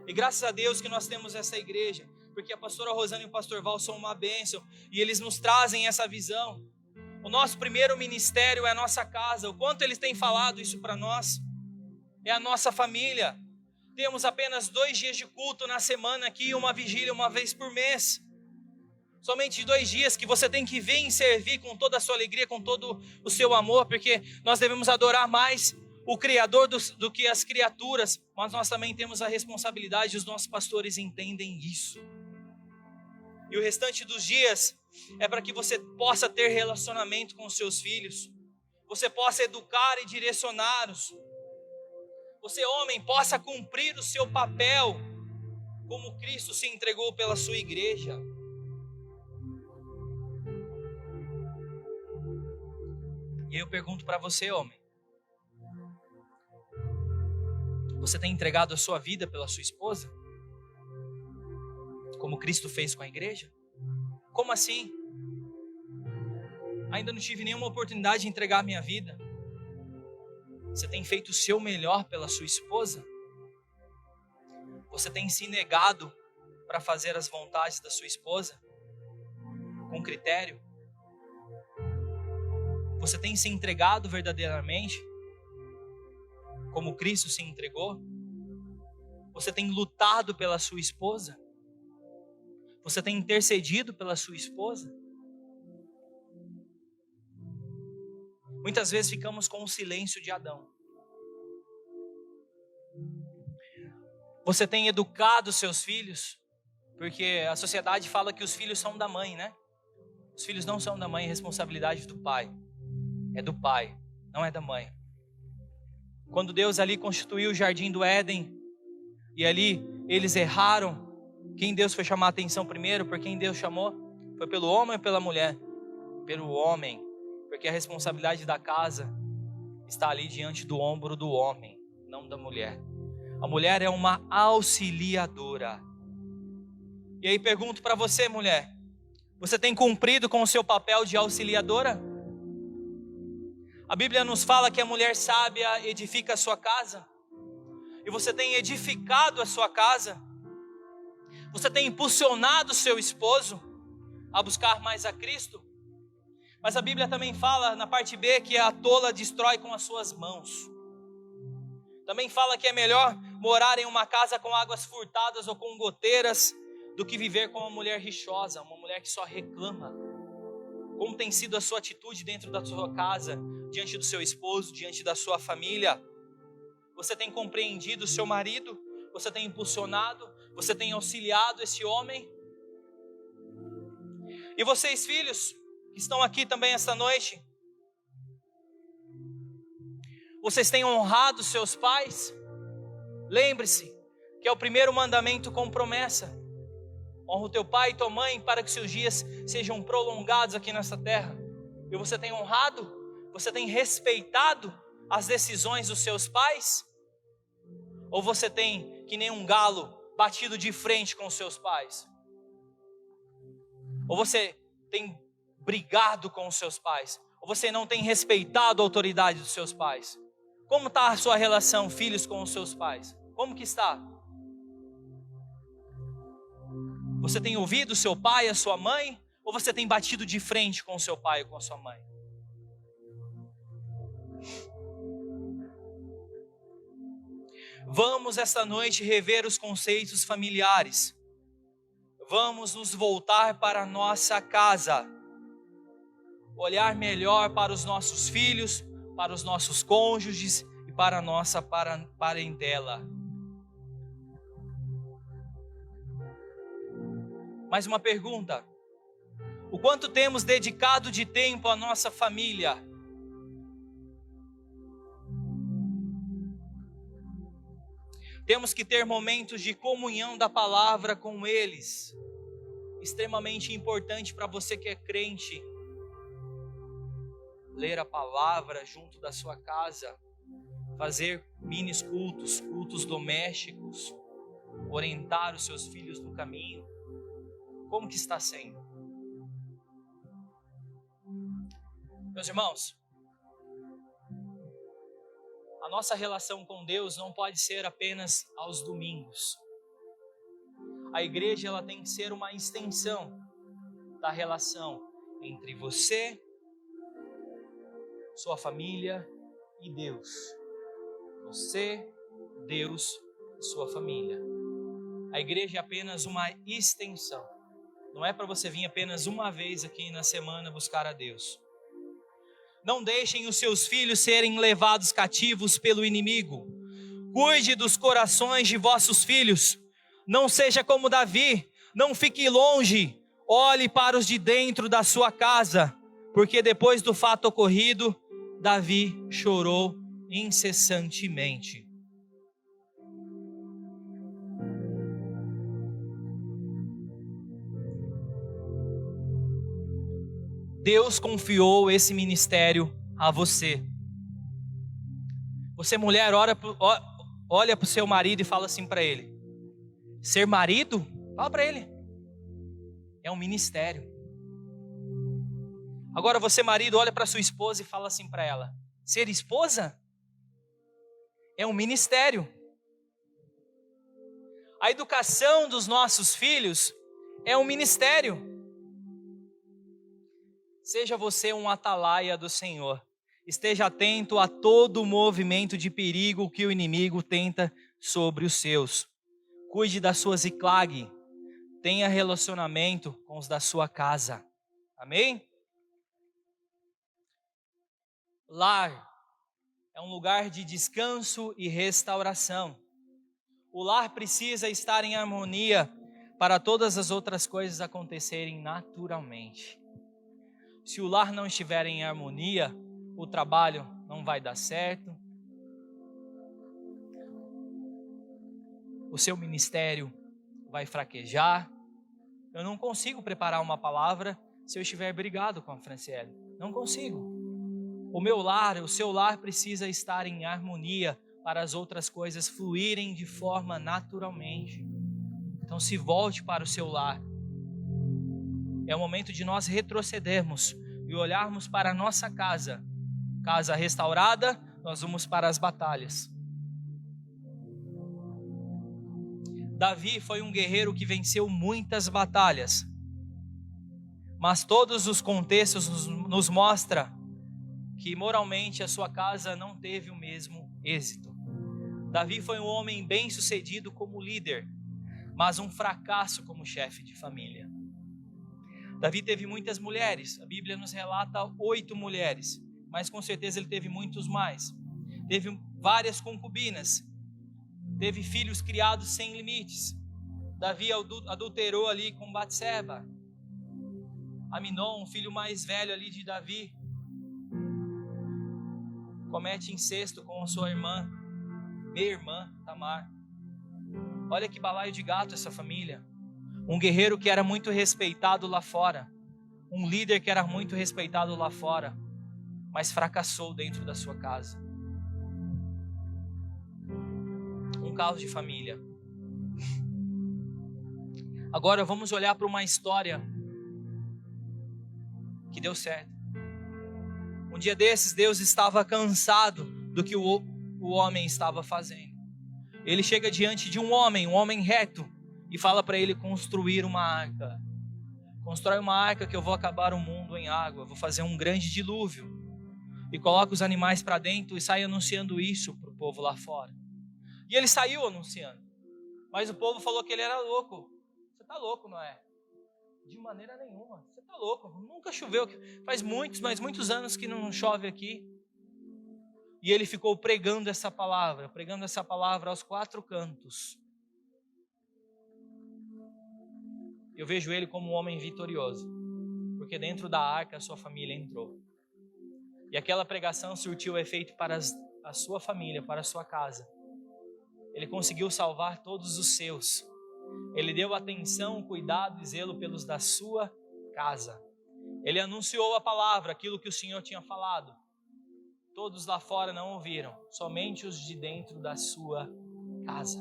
E graças a Deus que nós temos essa igreja, porque a pastora Rosana e o pastor Val são uma bênção, e eles nos trazem essa visão. O nosso primeiro ministério é a nossa casa. O quanto eles têm falado isso para nós? É a nossa família. Temos apenas 2 dias de culto na semana aqui, uma vigília uma vez por mês. Somente 2 dias que você tem que vir e servir com toda a sua alegria, com todo o seu amor, porque nós devemos adorar mais o Criador do que as criaturas, mas nós também temos a responsabilidade, os nossos pastores entendem isso. E o restante dos dias é para que você possa ter relacionamento com os seus filhos, você possa educar e direcioná-los, você, homem, possa cumprir o seu papel, como Cristo se entregou pela sua igreja. E eu pergunto para você, homem, você tem entregado a sua vida pela sua esposa? Como Cristo fez com a igreja? Como assim? Ainda não tive nenhuma oportunidade de entregar a minha vida. Você tem feito o seu melhor pela sua esposa? Você tem se negado para fazer as vontades da sua esposa? Com critério? Você tem se entregado verdadeiramente? Como Cristo se entregou? Você tem lutado pela sua esposa? Você tem intercedido pela sua esposa? Muitas vezes ficamos com o silêncio de Adão. Você tem educado seus filhos? Porque a sociedade fala que os filhos são da mãe, né? Os filhos não são da mãe, é responsabilidade do pai. É do pai, não é da mãe. Quando Deus ali constituiu o jardim do Éden, e ali eles erraram, quem Deus foi chamar a atenção primeiro? Por quem Deus chamou? Foi pelo homem ou pela mulher? Pelo homem, porque a responsabilidade da casa está ali diante do ombro do homem, não da mulher. A mulher é uma auxiliadora. E aí pergunto para você, mulher, você tem cumprido com o seu papel de auxiliadora? A Bíblia nos fala que a mulher sábia edifica a sua casa. E você tem edificado a sua casa? Você tem impulsionado o seu esposo a buscar mais a Cristo? Mas a Bíblia também fala na parte B que a tola destrói com as suas mãos. Também fala que é melhor morar em uma casa com águas furtadas ou com goteiras do que viver com uma mulher rixosa, uma mulher que só reclama. Como tem sido a sua atitude dentro da sua casa, diante do seu esposo, diante da sua família? Você tem compreendido o seu marido? Você tem impulsionado? Você tem auxiliado esse homem? E vocês, filhos, que estão aqui também esta noite, vocês têm honrado seus pais? Lembre-se que é o primeiro mandamento com promessa. Honra o teu pai e tua mãe para que seus dias sejam prolongados aqui nessa terra. E você tem honrado? Você tem respeitado as decisões dos seus pais? Ou você tem, que nem um galo, batido de frente com os seus pais? Ou você tem brigado com os seus pais? Ou você não tem respeitado a autoridade dos seus pais? Como está a sua relação, filhos, com os seus pais? Como que está? Você tem ouvido o seu pai, a sua mãe? Ou você tem batido de frente com o seu pai ou com a sua mãe? Vamos esta noite rever os conceitos familiares. Vamos nos voltar para a nossa casa. Olhar melhor para os nossos filhos, para os nossos cônjuges e para a nossa parentela. Mais uma pergunta: o quanto temos dedicado de tempo à nossa família? Temos que ter momentos de comunhão da palavra com eles. Extremamente importante para você que é crente. Ler a palavra junto da sua casa. Fazer minis cultos, cultos domésticos. Orientar os seus filhos no caminho. Como que está sendo? Meus irmãos, a nossa relação com Deus não pode ser apenas aos domingos. A igreja ela tem que ser uma extensão da relação entre você, sua família e Deus. Você, Deus e sua família. A igreja é apenas uma extensão. Não é para você vir apenas uma vez aqui na semana buscar a Deus. Não deixem os seus filhos serem levados cativos pelo inimigo. Cuide dos corações de vossos filhos. Não seja como Davi. Não fique longe. Olhe para os de dentro da sua casa. Porque depois do fato ocorrido, Davi chorou incessantemente. Deus confiou esse ministério a você. Você, mulher, olha para o seu marido e fala assim para ele: ser marido? Fala para ele. É um ministério. Agora você, marido, olha para sua esposa e fala assim para ela: ser esposa? É um ministério. A educação dos nossos filhos é um ministério. Seja você um atalaia do Senhor. Esteja atento a todo o movimento de perigo que o inimigo tenta sobre os seus. Cuide da sua Ziclag. Tenha relacionamento com os da sua casa. Amém? Lar é um lugar de descanso e restauração. O lar precisa estar em harmonia para todas as outras coisas acontecerem naturalmente. Se o lar não estiver em harmonia, o trabalho não vai dar certo. O seu ministério vai fraquejar. Eu não consigo preparar uma palavra se eu estiver brigado com a Franciele. Não consigo. O meu lar, o seu lar precisa estar em harmonia para as outras coisas fluírem de forma naturalmente. Então se volte para o seu lar. É o momento de nós retrocedermos e olharmos para a nossa casa. Casa restaurada, nós vamos para as batalhas. Davi foi um guerreiro que venceu muitas batalhas. Mas todos os contextos nos mostram que moralmente a sua casa não teve o mesmo êxito. Davi foi um homem bem-sucedido como líder, mas um fracasso como chefe de família. Davi teve muitas mulheres, a Bíblia nos relata 8 mulheres, mas com certeza ele teve muitos mais. Teve várias concubinas, teve filhos criados sem limites. Davi adulterou ali com Batseba. Aminon, o filho mais velho ali de Davi, comete incesto com a sua irmã, minha irmã Tamar. Olha que balaio de gato essa família. Um guerreiro que era muito respeitado lá fora, um líder que era muito respeitado lá fora, mas fracassou dentro da sua casa. Um caos de família. Agora vamos olhar para uma história que deu certo. Um dia desses, Deus estava cansado do que o homem estava fazendo. Ele chega diante de um homem reto, e fala para ele construir uma arca. Constrói uma arca que eu vou acabar o mundo em água, vou fazer um grande dilúvio. E coloca os animais para dentro e sai anunciando isso para o povo lá fora. E ele saiu anunciando. Mas o povo falou que ele era louco. Você está louco, não é? De maneira nenhuma. Você está louco. Nunca choveu. Faz muitos anos que não chove aqui. E ele ficou pregando essa palavra aos 4 cantos. Eu vejo ele como um homem vitorioso. Porque dentro da arca a sua família entrou. E aquela pregação surtiu efeito para a sua família, para a sua casa. Ele conseguiu salvar todos os seus. Ele deu atenção, cuidado e zelo pelos da sua casa. Ele anunciou a palavra, aquilo que o Senhor tinha falado. Todos lá fora não ouviram, somente os de dentro da sua casa.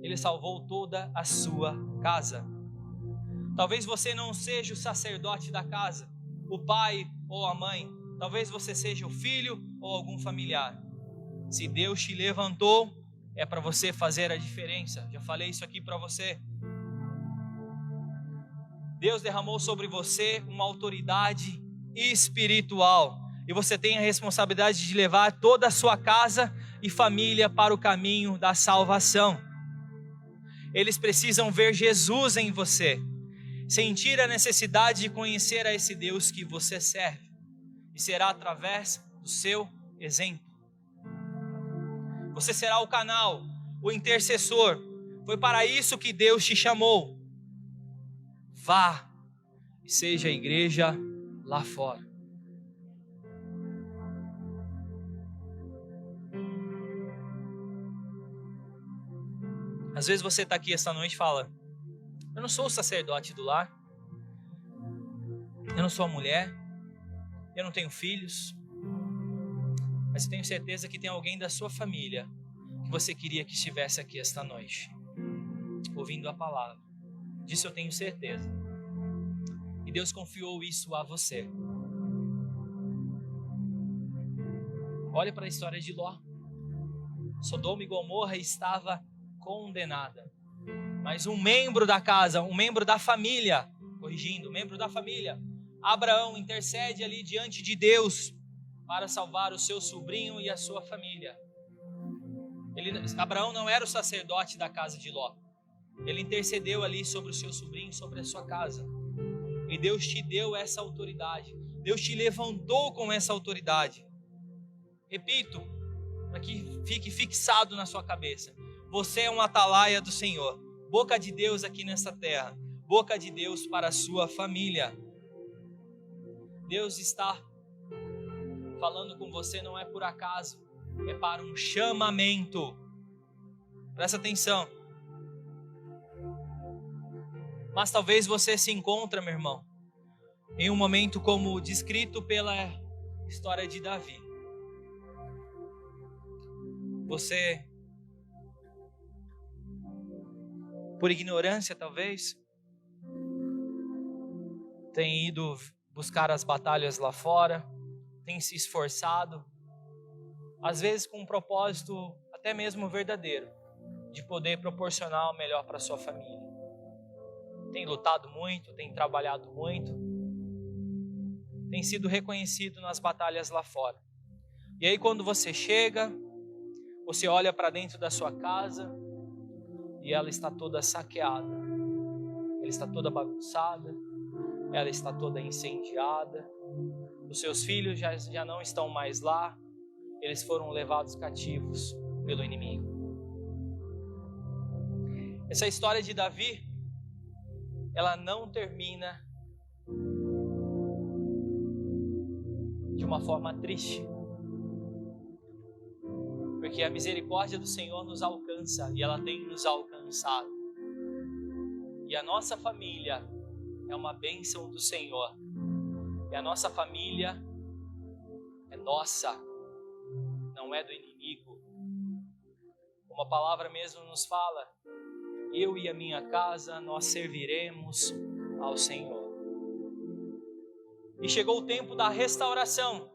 Ele salvou toda a sua casa. Talvez você não seja o sacerdote da casa, o pai ou a mãe. Talvez você seja o filho ou algum familiar. Se Deus te levantou, é para você fazer a diferença. Já falei isso aqui para você. Deus derramou sobre você uma autoridade espiritual. E você tem a responsabilidade de levar toda a sua casa e família para o caminho da salvação. Eles precisam ver Jesus em você. Sentir a necessidade de conhecer a esse Deus que você serve. E será através do seu exemplo. Você será o canal, o intercessor. Foi para isso que Deus te chamou. Vá e seja a igreja lá fora. Às vezes você está aqui esta noite e fala: eu não sou o sacerdote do lar, eu não sou a mulher, eu não tenho filhos, mas eu tenho certeza que tem alguém da sua família que você queria que estivesse aqui esta noite, ouvindo a palavra. Disso eu tenho certeza. E Deus confiou isso a você. Olha para a história de Ló. Sodoma e Gomorra estava condenada. Mas um membro da casa, um membro da família, um membro da família, Abraão intercede ali diante de Deus para salvar o seu sobrinho e a sua família. Abraão não era o sacerdote da casa de Ló. Ele intercedeu ali sobre o seu sobrinho, sobre a sua casa. E Deus te deu essa autoridade. Deus te levantou com essa autoridade. Repito, para que fique fixado na sua cabeça. Você é um atalaia do Senhor. Boca de Deus aqui nessa terra. Boca de Deus para a sua família. Deus está falando com você não é por acaso. É para um chamamento. Presta atenção. Mas talvez você se encontre, meu irmão, em um momento como descrito pela história de Davi. Você, por ignorância talvez, tem ido buscar as batalhas lá fora, tem se esforçado, às vezes com um propósito até mesmo verdadeiro, de poder proporcionar o melhor para sua família. Tem lutado muito, tem trabalhado muito, tem sido reconhecido nas batalhas lá fora. E aí quando você chega, você olha para dentro da sua casa e ela está toda saqueada, ela está toda bagunçada, ela está toda incendiada, os seus filhos já não estão mais lá, eles foram levados cativos pelo inimigo. Essa história de Davi, ela não termina de uma forma triste, porque a misericórdia do Senhor nos alcança e ela tem nos alcançado, e a nossa família é uma bênção do Senhor, e a nossa família é nossa, não é do inimigo. Como a palavra mesmo nos fala, eu e a minha casa, nós serviremos ao Senhor. E chegou o tempo da restauração.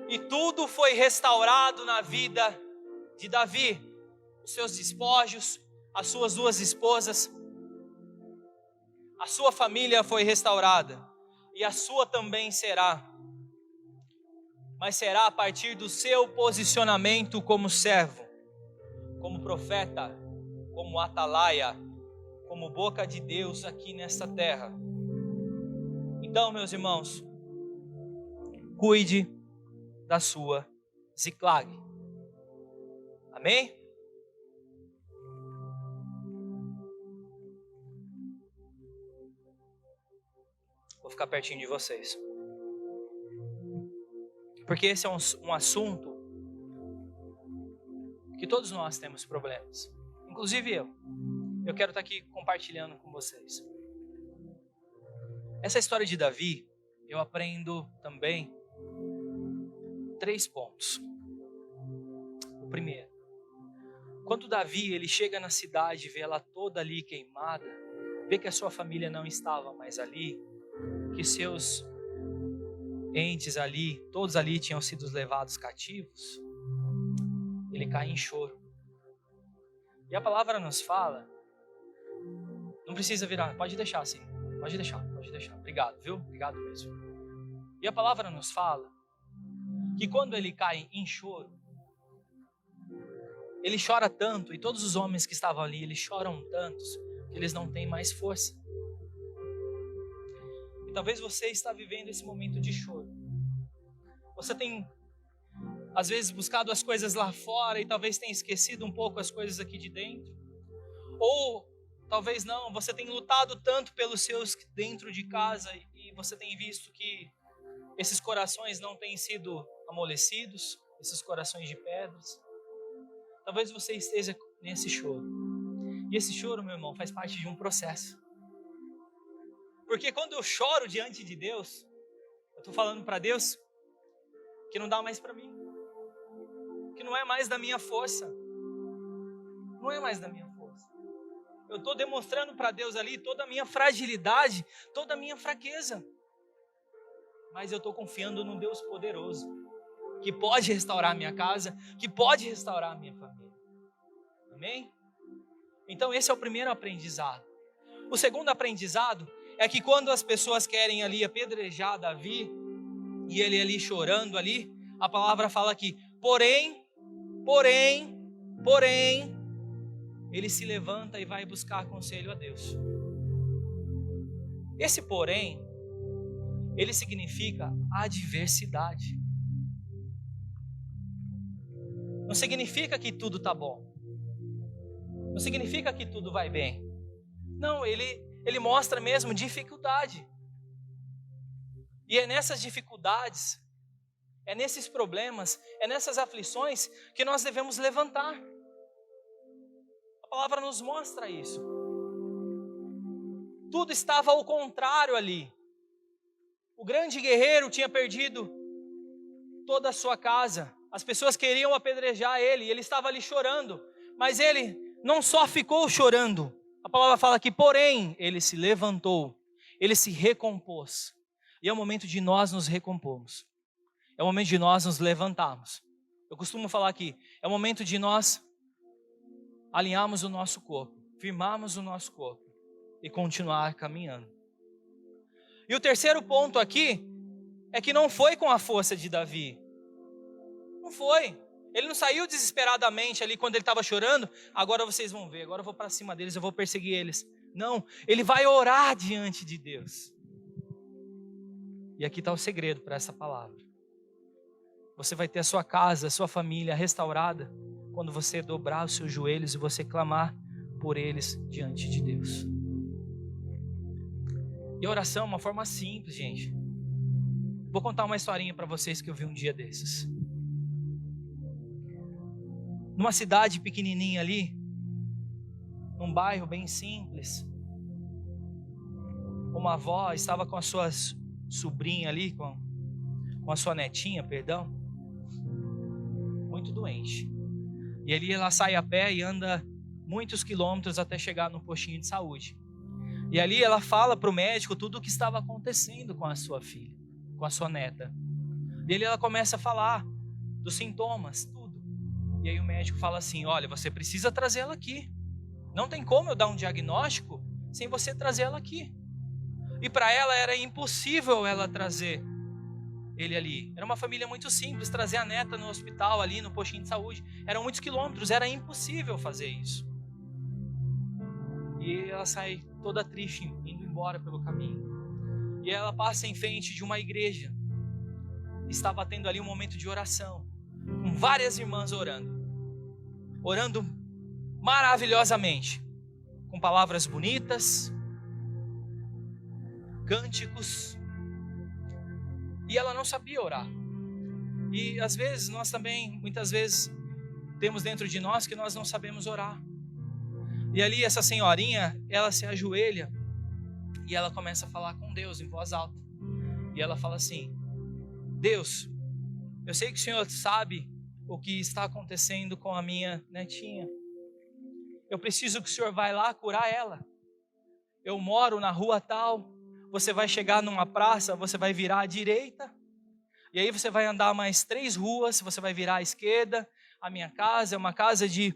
E tudo foi restaurado na vida de Davi. Os seus despojos, as suas 2 esposas. A sua família foi restaurada. E a sua também será. Mas será a partir do seu posicionamento como servo, como profeta, como atalaia, como boca de Deus aqui nesta terra. Então, meus irmãos, cuide da sua Ziklag. Amém? Vou ficar pertinho de vocês. Porque esse é um assunto que todos nós temos problemas. Inclusive eu. Eu quero estar aqui compartilhando com vocês. Essa história de Davi, eu aprendo também 3 pontos. O primeiro, quando Davi ele chega na cidade, vê ela toda ali queimada, vê que a sua família não estava mais ali, que seus entes ali, todos ali tinham sido levados cativos, ele cai em choro. E a palavra nos fala, não precisa virar, pode deixar assim, pode deixar, obrigado, viu? Obrigado mesmo. E a palavra nos fala que quando ele cai em choro, ele chora tanto, e todos os homens que estavam ali, eles choram tantos, que eles não têm mais força. E talvez você está vivendo esse momento de choro. Você tem, às vezes, buscado as coisas lá fora e talvez tenha esquecido um pouco as coisas aqui de dentro. Ou talvez não, você tem lutado tanto pelos seus dentro de casa e você tem visto que esses corações não têm sido amolecidos, esses corações de pedras. Talvez você esteja nesse choro. E esse choro, meu irmão, faz parte de um processo. Porque quando eu choro diante de Deus, eu estou falando para Deus que não dá mais para mim. Que não é mais da minha força. Não é mais da minha força. Eu estou demonstrando para Deus ali toda a minha fragilidade, toda a minha fraqueza. Mas eu estou confiando num Deus poderoso. que pode restaurar a minha casa, que pode restaurar a minha família. Amém? Então esse é o primeiro aprendizado. O segundo aprendizado é que quando as pessoas querem ali apedrejar Davi, e ele ali chorando ali, a palavra fala aqui, porém, ele se levanta e vai buscar conselho a Deus. Esse porém, ele significa adversidade. Não significa que tudo está bom. Não significa que tudo vai bem. Não, ele mostra mesmo dificuldade. E é nessas dificuldades, é nesses problemas, é nessas aflições que nós devemos levantar. A palavra nos mostra isso. Tudo estava ao contrário ali. O grande guerreiro tinha perdido toda a sua casa. As pessoas queriam apedrejar ele, e ele estava ali chorando. Mas ele não só ficou chorando. A palavra fala que, porém, ele se levantou, ele se recompôs. E é o momento de nós nos recompormos. É o momento de nós nos levantarmos. Eu costumo falar aqui, é o momento de nós alinharmos o nosso corpo, firmarmos o nosso corpo e continuar caminhando. E o terceiro ponto aqui é que não foi com a força de Davi. Não foi. Ele não saiu desesperadamente ali quando ele estava chorando. Agora vocês vão ver, agora eu vou para cima deles, eu vou perseguir eles. Não, ele vai orar diante de Deus. E aqui está o segredo para essa palavra. Você vai ter a sua casa, a sua família restaurada quando você dobrar os seus joelhos e você clamar por eles diante de Deus. E a oração é uma forma simples, gente. Vou contar uma historinha para vocês que eu vi um dia desses. Numa cidade pequenininha ali, num bairro bem simples, uma avó estava com a sua sobrinha ali, com a sua netinha, perdão, muito doente. E ali ela sai a pé e anda muitos quilômetros até chegar no postinho de saúde. E ali ela fala para o médico tudo o que estava acontecendo com a sua filha, com a sua neta. E ali ela começa a falar dos sintomas, tudo. E aí o médico fala assim, olha, você precisa trazer ela aqui. Não tem como eu dar um diagnóstico sem você trazer ela aqui. E para ela era impossível ela trazer ele ali. Era uma família muito simples, trazer a neta no hospital ali, no postinho de saúde. Eram muitos quilômetros, era impossível fazer isso. E ela sai toda triste, indo embora pelo caminho. E ela passa em frente de uma igreja. Estava tendo ali um momento de oração, com várias irmãs orando. Orando maravilhosamente, com palavras bonitas, cânticos. E ela não sabia orar. E às vezes, nós também, muitas vezes, temos dentro de nós que nós não sabemos orar. E ali essa senhorinha, ela se ajoelha e ela começa a falar com Deus em voz alta. E ela fala assim, Deus, eu sei que o Senhor sabe o que está acontecendo com a minha netinha. Eu preciso que o Senhor vá lá curar ela. Eu moro na rua tal, você vai chegar numa praça, você vai virar à direita, e aí você vai andar mais 3 ruas, você vai virar à esquerda. A minha casa é uma casa de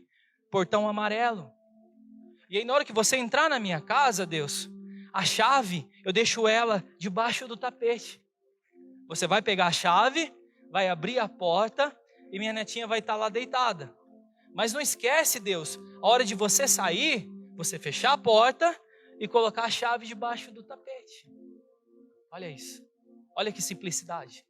portão amarelo. E aí na hora que você entrar na minha casa, Deus, a chave, eu deixo ela debaixo do tapete. Você vai pegar a chave, vai abrir a porta e minha netinha vai estar lá deitada. Mas não esquece, Deus, a hora de você sair, você fechar a porta e colocar a chave debaixo do tapete. Olha isso. Olha que simplicidade.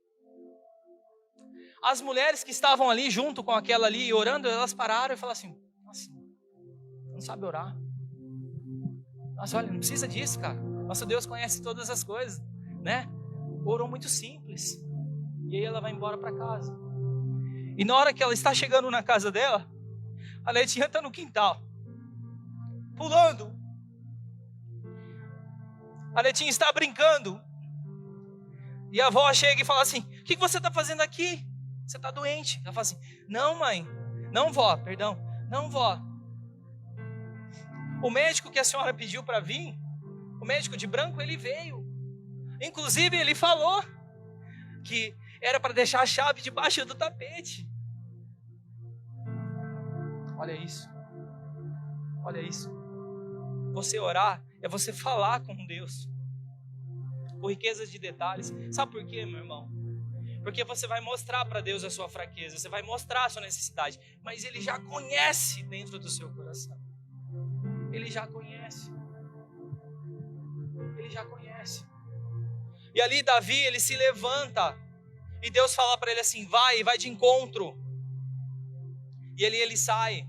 As mulheres que estavam ali junto com aquela ali orando, elas pararam e falaram assim, nossa, não sabe orar. Nossa, olha, não precisa disso, cara. Nosso Deus conhece todas as coisas, né? Orou muito simples. E aí ela vai embora para casa. E na hora que ela está chegando na casa dela, a netinha está no quintal, pulando. A netinha está brincando. E a avó chega e fala assim, o que você está fazendo aqui? Você está doente. Ela fala assim, não mãe, não vó, perdão, não vó. O médico que a senhora pediu para vir, o médico de branco, ele veio. Inclusive ele falou que era para deixar a chave debaixo do tapete. Olha isso. Olha isso. Você orar é você falar com Deus. Com riqueza de detalhes. Sabe por quê, meu irmão? Porque você vai mostrar para Deus a sua fraqueza. Você vai mostrar a sua necessidade. Mas Ele já conhece dentro do seu coração. Ele já conhece. Ele já conhece. E ali Davi, ele se levanta. E Deus fala para ele assim, vai de encontro. E ele sai.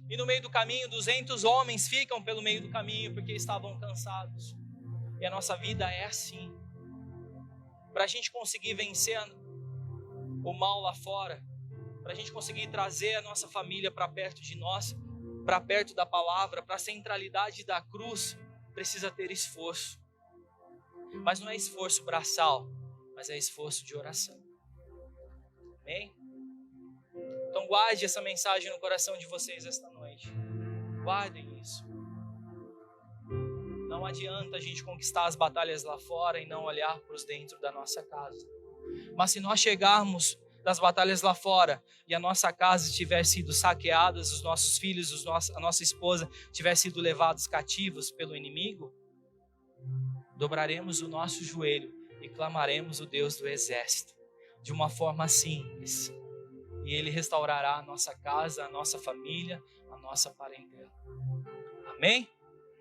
E no meio do caminho, 200 homens ficam pelo meio do caminho, porque estavam cansados. E a nossa vida é assim. Para a gente conseguir vencer o mal lá fora, para a gente conseguir trazer a nossa família para perto de nós, para perto da palavra, para a centralidade da cruz, precisa ter esforço. Mas não é esforço braçal, mas é esforço de oração. Amém? Então guarde essa mensagem no coração de vocês esta noite. Guardem isso. Não adianta a gente conquistar as batalhas lá fora e não olhar para os dentro da nossa casa. Mas se nós chegarmos das batalhas lá fora e a nossa casa tiver sido saqueada, os nossos filhos, a nossa esposa tiver sido levados cativos pelo inimigo, dobraremos o nosso joelho e clamaremos o Deus do exército de uma forma simples. E Ele restaurará a nossa casa, a nossa família, a nossa parentela. Amém?